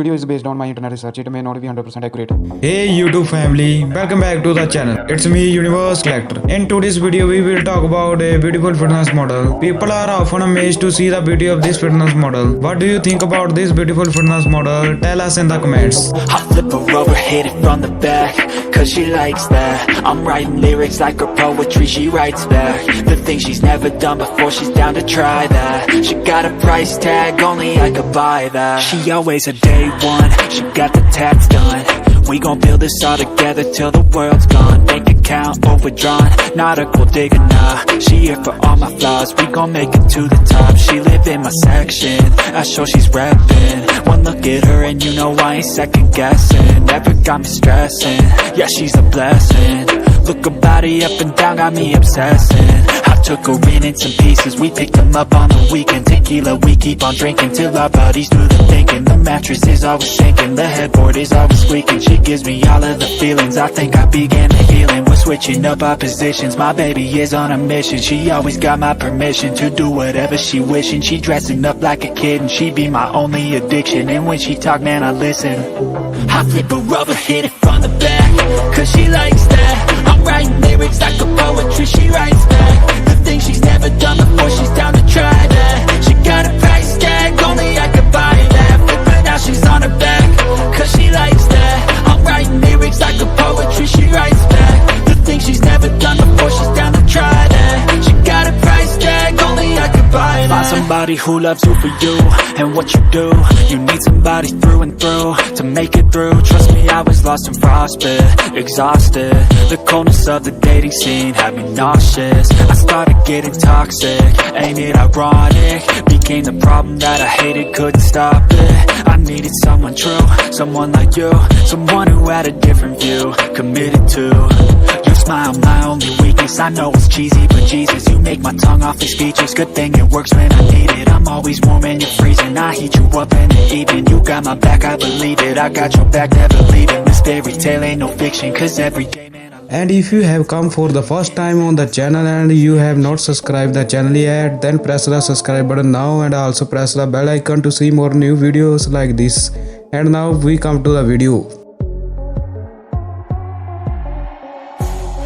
video is based on my internet research. It may not be 100% accurate. Hey YouTube family, welcome back to the channel. It's me Universe Collector. In today's video we will talk about a beautiful fitness model. People are often amazed to see the beauty of this fitness model. What do you think about this beautiful fitness model? Tell us in the comments. I flip her over, hit it from the back, cause she likes that. I'm writing lyrics like her poetry, she writes back the things she's never done before, she's down to try that. She got a price tag, only I could buy that. She always a day one, she got the tats done. We gon' build this all together till the world's gone. Bank account overdrawn, not a gold digger, nah. She here for all my flaws, we gon' make it to the top. She live in my section, I show she's reppin'. One look at her and you know I ain't second guessing. Never got me stressing, yeah she's a blessing. Look her body up and down, got me obsessing. I took her in some pieces, we picked them up on the weekend. Tequila, we keep on drinking till our bodies do the thinking. The mattress is always sinking, the headboard is always squeaking. She gives me all of the feelings, I think I began the healing. We're switching up our positions, my baby is on a mission. She always got my permission to do whatever she wishing. She dressing up like a kid and she be my only addiction. And when she talk, man, I listen. I flip her over, hit it from the back, cause she likes that. I'm writing lyrics like a poetry, she writes back the things she's never done before, she's down to try that. She got a price tag, only I could buy that. Flip her now, she's on her back, cause she likes that. I'm writing lyrics like a poetry, she writes back the things she's never done before, she's down to try that. She got a price tag, only I could buy that. Find somebody who loves you for you and what you do. You need somebody through and through to make it through. Trust me, I was lost and frostbit, exhausted. The coldness of the dating scene had me nauseous. I started getting toxic, ain't it ironic? Became the problem that I hated, couldn't stop it. I needed someone true, someone like you, someone who had a different view, committed to. Your smile, my only weakness. I know it's cheesy, but Jesus, you make my tongue awfully speechless. Good thing it works when I need it. I'm always warm and you're freezing. I heat you up in the evening. You got my back, I believe it. I got your back, never leaving. This fairy tale ain't no fiction, cause every day, man, And if you have come for the first time on the channel and you have not subscribed the channel yet, then press the subscribe button now and also press the bell icon to see more new videos like this. And now we come to the video.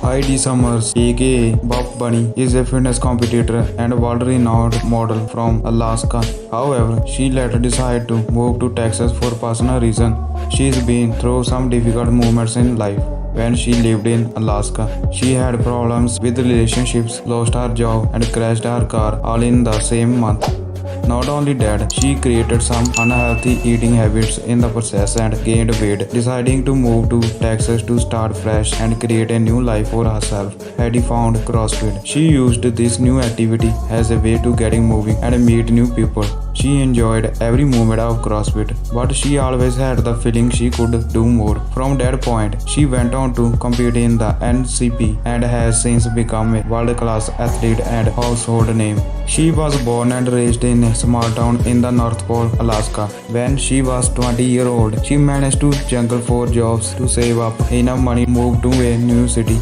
Heidi Summers, aka Buff Bunny, is a fitness competitor and world-renowned model from Alaska. However, she later decided to move to Texas for personal reasons. She's been through some difficult moments in life. When she lived in Alaska, she had problems with relationships, lost her job, and crashed her car all in the same month. Not only that, she created some unhealthy eating habits in the process and gained weight, deciding to move to Texas to start fresh and create a new life for herself. Heidi found CrossFit. She used this new activity as a way to getting moving and meet new people. She enjoyed every moment of CrossFit, but she always had the feeling she could do more. From that point, she went on to compete in the NCP and has since become a world-class athlete and household name. She was born and raised in a small town in the North Pole, Alaska. When she was 20 years old, she managed to juggle 4 jobs to save up enough money to move to a new city.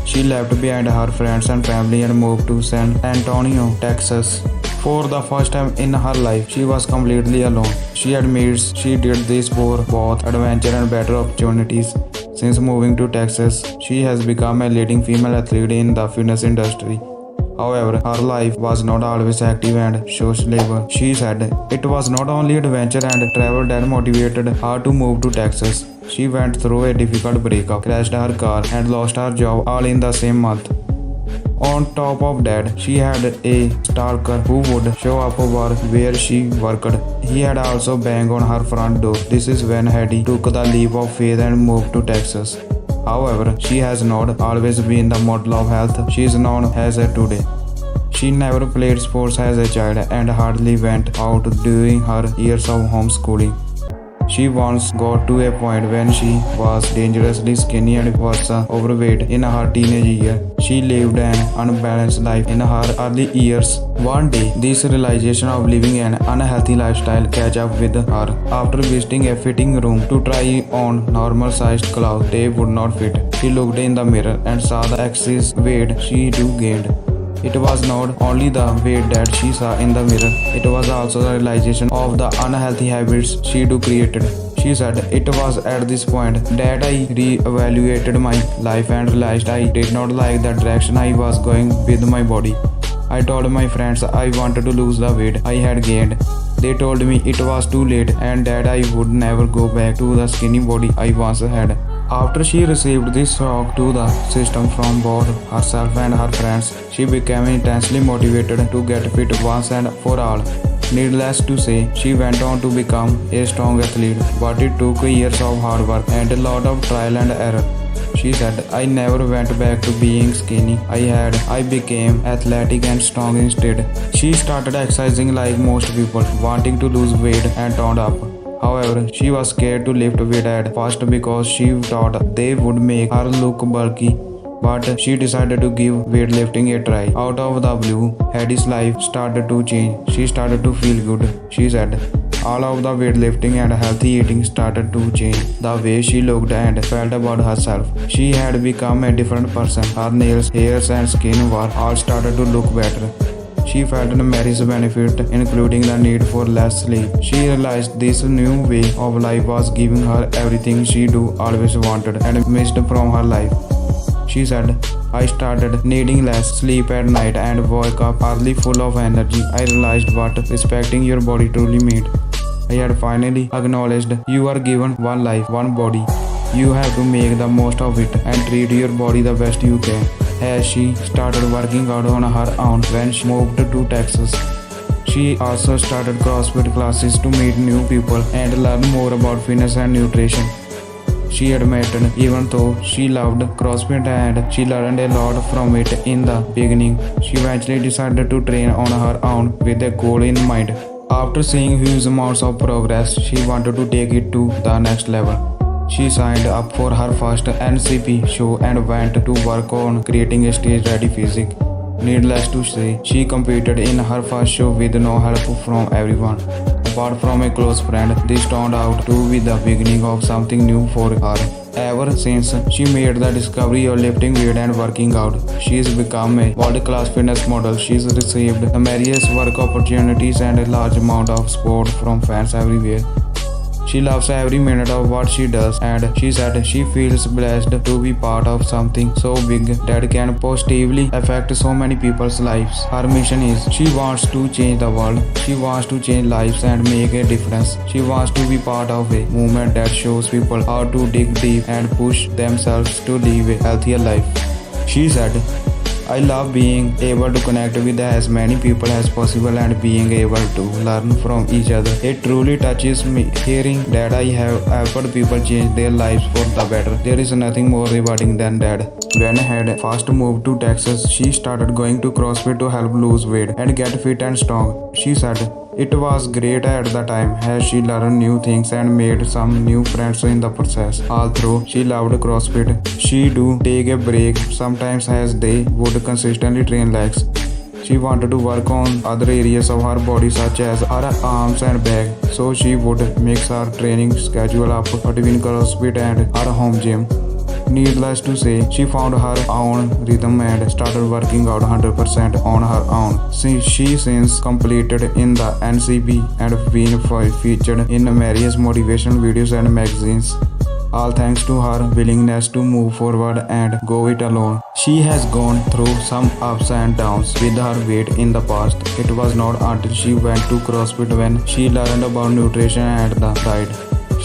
She left behind her friends and family and moved to San Antonio, Texas. For the first time in her life, she was completely alone. She admits she did this for both adventure and better opportunities. Since moving to Texas, she has become a leading female athlete in the fitness industry. However, her life was not always active and sociable. She said it was not only adventure and travel that motivated her to move to Texas. She went through a difficult breakup, crashed her car, and lost her job all in the same month. On top of that, she had a stalker who would show up for where she worked. He had also banged on her front door. This is when Heidi took the leap of faith and moved to Texas. However, she has not always been the model of health she is known as today. She never played sports as a child and hardly went out during her years of homeschooling. She once got to a point when she was dangerously skinny and was overweight in her teenage years. She lived an unbalanced life in her early years. One day, this realization of living an unhealthy lifestyle catch up with her. After visiting a fitting room to try on normal-sized clothes, they would not fit. She looked in the mirror and saw the excess weight she gained. It was not only the weight that she saw in the mirror, it was also the realization of the unhealthy habits she created. She said, "It was at this point that I re-evaluated my life and realized I did not like the direction I was going with my body. I told my friends I wanted to lose the weight I had gained. They told me it was too late and that I would never go back to the skinny body I once had." After she received this shock to the system from both herself and her friends, she became intensely motivated to get fit once and for all. Needless to say, she went on to become a strong athlete, but it took years of hard work and a lot of trial and error. She said, "I never went back to being skinny. I became athletic and strong instead." She started exercising like most people, wanting to lose weight and toned up. However, she was scared to lift weight at first because she thought they would make her look bulky. But she decided to give weightlifting a try. Out of the blue, Heidi's life started to change. She started to feel good. She said, all of the weightlifting and healthy eating started to change the way she looked and felt about herself. She had become a different person. Her nails, hairs and skin were all started to look better. She felt numerous benefit, including the need for less sleep. She realized this new way of life was giving her everything she always wanted and missed from her life. She said, "I started needing less sleep at night and woke up early full of energy. I realized what respecting your body truly meant. I had finally acknowledged you are given one life, one body. You have to make the most of it and treat your body the best you can." As she started working out on her own when she moved to Texas, she also started CrossFit classes to meet new people and learn more about fitness and nutrition. She admitted even though she loved CrossFit and she learned a lot from it in the beginning, she eventually decided to train on her own with a goal in mind. After seeing huge amounts of progress, she wanted to take it to the next level. She signed up for her first NCP show and went to work on creating a stage-ready physique. Needless to say, she competed in her first show with no help from everyone. Apart from a close friend, this turned out to be the beginning of something new for her. Ever since she made the discovery of lifting weight and working out, she's become a world-class fitness model. She's received numerous work opportunities and a large amount of support from fans everywhere. She loves every minute of what she does, and she said she feels blessed to be part of something so big that can positively affect so many people's lives. Her mission is she wants to change the world. She wants to change lives and make a difference. She wants to be part of a movement that shows people how to dig deep and push themselves to live a healthier life. She said, "I love being able to connect with as many people as possible and being able to learn from each other. It truly touches me hearing that I have helped people change their lives for the better. There is nothing more rewarding than that." When Heidi first moved to Texas, she started going to CrossFit to help lose weight and get fit and strong. She said, "It was great at the time as she learned new things and made some new friends in the process. Although she loved CrossFit, she do take a break sometimes as they would consistently train legs. She wanted to work on other areas of her body such as her arms and back, so she would mix her training schedule up between CrossFit and her home gym. Needless to say, she found her own rhythm and started working out 100% on her own. She since completed in the NCP and been featured in various motivational videos and magazines. All thanks to her willingness to move forward and go it alone. She has gone through some ups and downs with her weight in the past. It was not until she went to CrossFit when she learned about nutrition and the diet.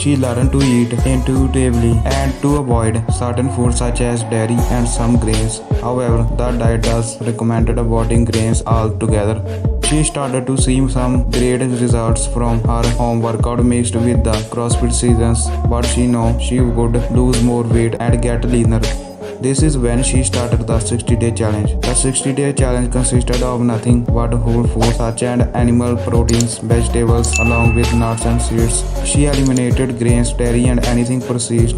She learned to eat intuitively and to avoid certain foods such as dairy and some grains. However, the diet does recommended avoiding grains altogether. She started to see some great results from her home workout mixed with the CrossFit seasons, but she knew she would lose more weight and get leaner. This is when she started the 60-day challenge. The 60-day challenge consisted of nothing but whole foods such as animal proteins, vegetables along with nuts and seeds. She eliminated grains, dairy and anything processed.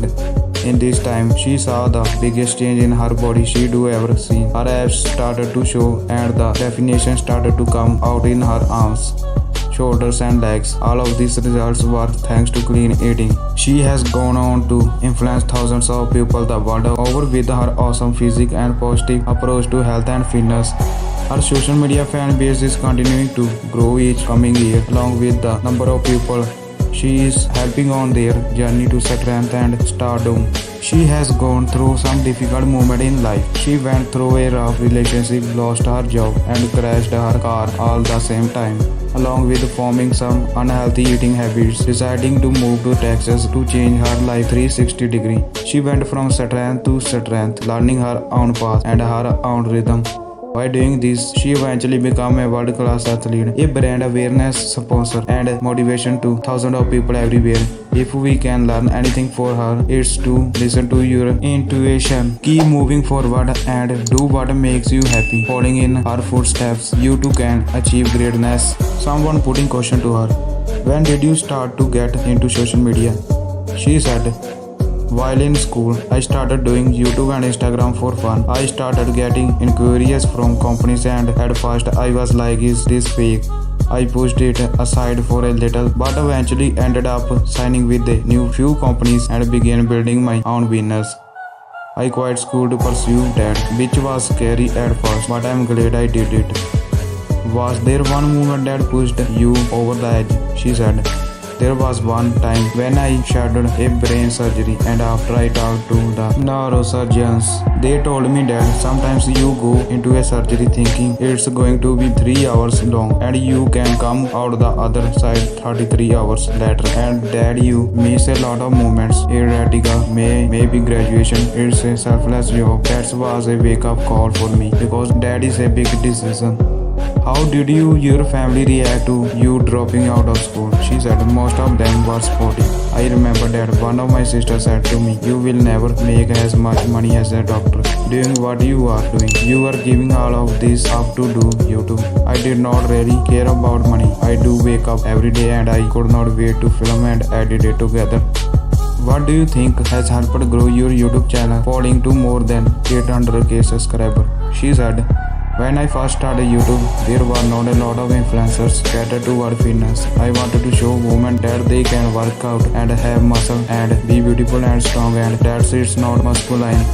In this time, she saw the biggest change in her body she do ever seen. Her abs started to show and the definition started to come out in her arms, shoulders and legs. All of these results were thanks to clean eating. She has gone on to influence thousands of people the world over with her awesome physique and positive approach to health and fitness. Her social media fan base is continuing to grow each coming year along with the number of people She is helping on their journey to strength and stardom. She has gone through some difficult moments in life. She went through a rough relationship, lost her job, and crashed her car all the same time. Along with forming some unhealthy eating habits, deciding to move to Texas to change her life 360 degree. She went from strength to strength, learning her own path and her own rhythm. By doing this, she eventually became a world-class athlete, a brand awareness sponsor, and motivation to thousands of people everywhere. If we can learn anything for her, it's to listen to your intuition. Keep moving forward and do what makes you happy. Following in her footsteps, you too can achieve greatness. Someone putting question to her. When did you start to get into social media? She said, while in school, I started doing YouTube and Instagram for fun. I started getting inquiries from companies and at first I was like, is this fake? I pushed it aside for a little but eventually ended up signing with a new few companies and began building my own business. I quit school to pursue that, which was scary at first, but I'm glad I did it. Was there one moment that pushed you over the edge? She said. There was one time when I scheduled a brain surgery and after I talked to the neurosurgeons, they told me that sometimes you go into a surgery thinking it's going to be 3 hours long and you can come out the other side 33 hours later and that you miss a lot of moments. Erratica, maybe graduation, it's a selfless job. That was a wake up call for me because that is a big decision. How did your family react to you dropping out of school? She said most of them were supportive. I remember that one of my sisters said to me, you will never make as much money as a doctor doing what you are doing. You are giving all of this up to do YouTube. I did not really care about money. I do wake up every day and I could not wait to film and edit it together. What do you think has helped grow your YouTube channel, falling to more than 800k subscribers? She said, when I first started YouTube, there were not a lot of influencers catered toward fitness. I wanted to show women that they can work out and have muscle and be beautiful and strong and that it's not masculine.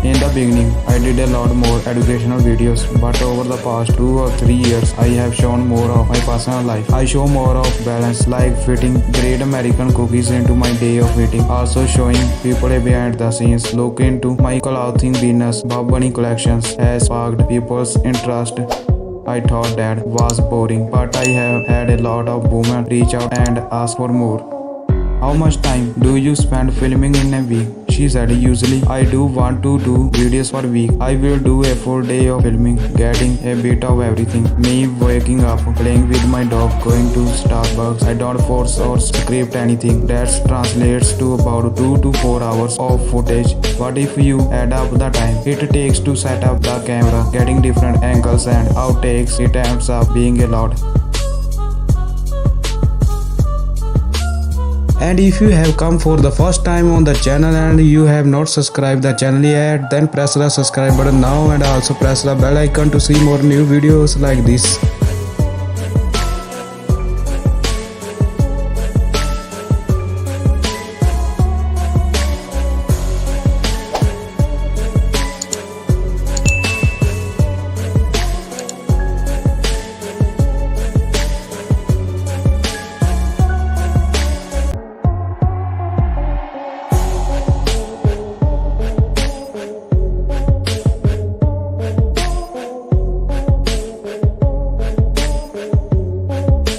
In the beginning, I did a lot more educational videos, but over the past 2 or 3 years, I have shown more of my personal life. I show more of balance, like fitting great American cookies into my day of eating. Also showing people a behind the scenes look into my clothing business. Bob Bunny collections has sparked people's interest. I thought that was boring, but I have had a lot of women reach out and ask for more. How much time do you spend filming in a week? She said, usually I do want to do videos per week. I will do a full day of filming, getting a bit of everything. Me waking up, playing with my dog, going to Starbucks. I don't force or script anything. That translates to about 2 to 4 hours of footage. But if you add up the time it takes to set up the camera, getting different angles and outtakes, it ends up being a lot. And if you have come for the first time on the channel and you have not subscribed the channel yet, then press the subscribe button now and also press the bell icon to see more new videos like this.